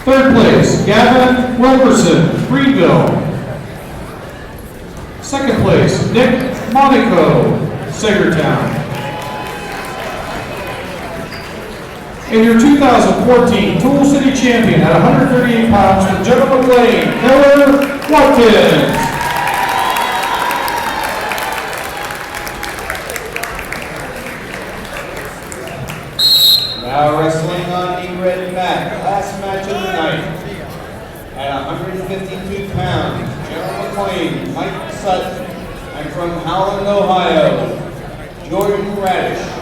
Third place, Gavin Wilkerson, Greenville. Second place, Nick Monaco, Sagertown. And your 2014 Tool City Champion at 138 pounds from General McLane, Miller Watkins. Now wrestling on the red mat, last match of the night. At 152 pounds, General McLane, Mike Sutton, and from Howland, Ohio, Jordan Radich.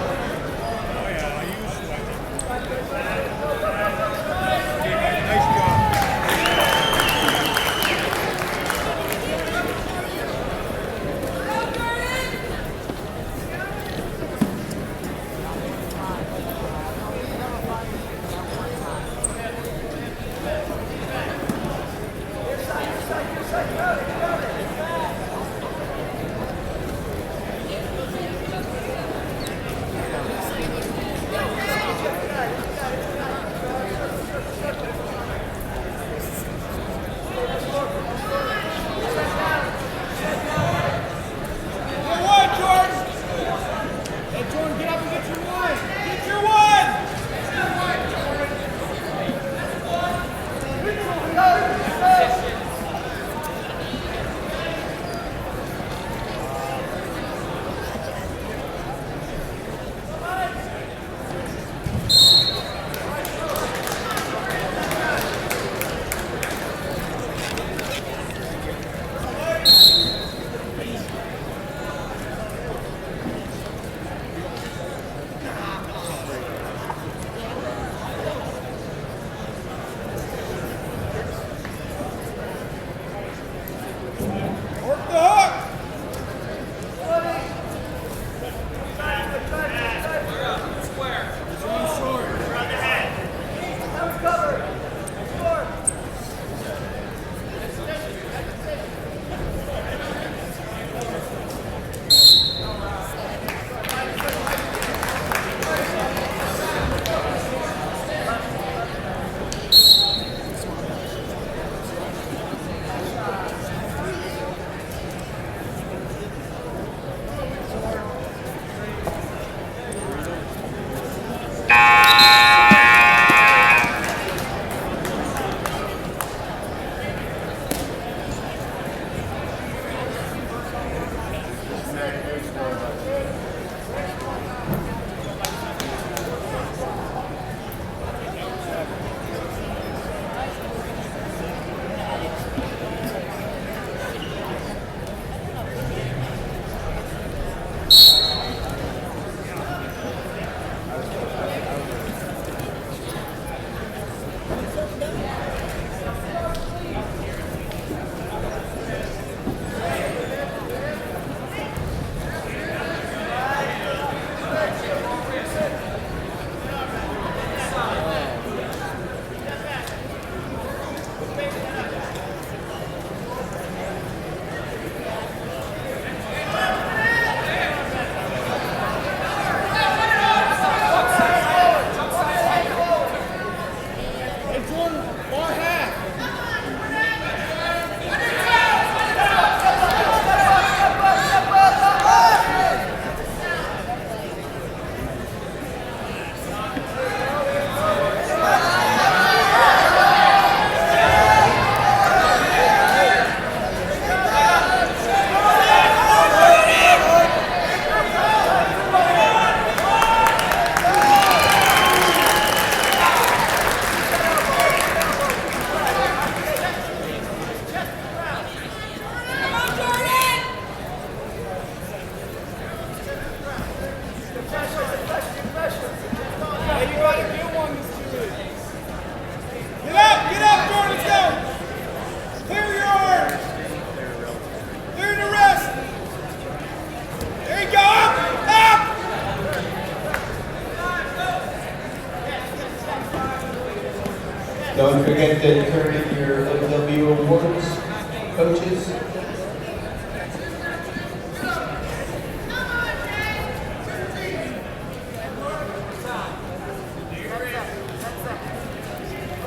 Don't forget to turn in your OW awards, coaches.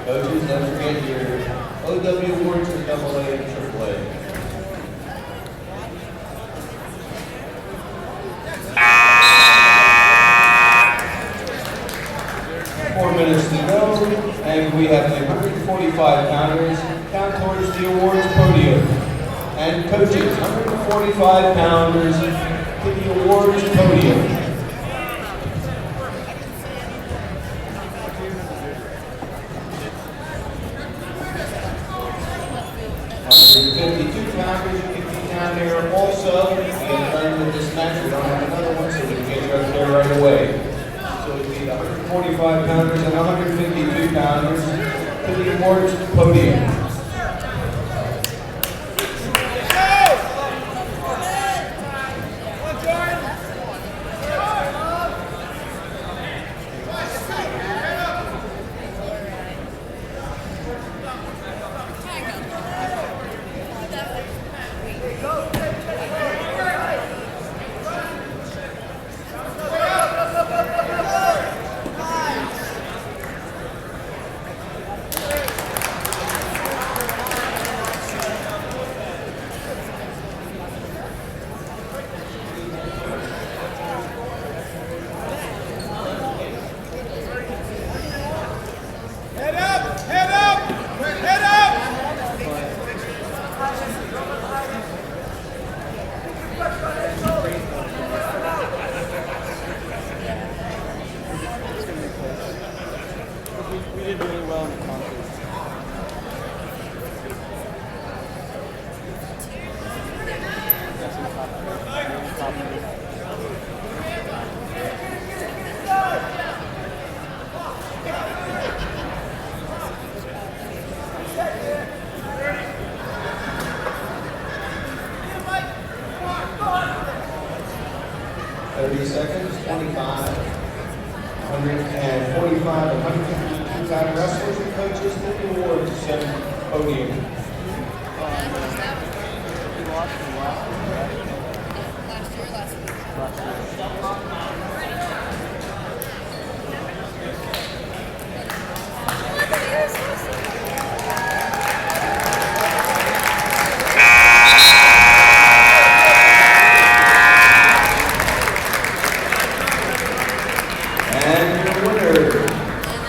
Coaches, don't forget your OW awards are AA and AAA. Minutes to go, and we have the 145 pounders down towards the awards podium. And coaches, 145 pounders to the awards podium. 152 pounders, you can be down here also. We have done with this match, we don't have another one, so we can get you up there right away. So we need 145 pounders and 152 pounders to the awards podium. We did really well in the contest. Seconds, 25, 145, 152 pound wrestlers and coaches to the awards podium. We lost the last one, right? Last year. And your winner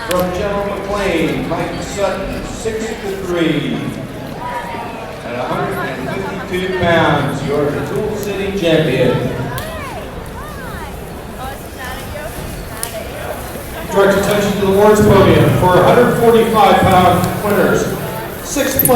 from McLane, Sutton, 6'3", at 152 pounds, you're the Tool City champion. Direct attention to the awards podium for 145-pound winners. 6th place.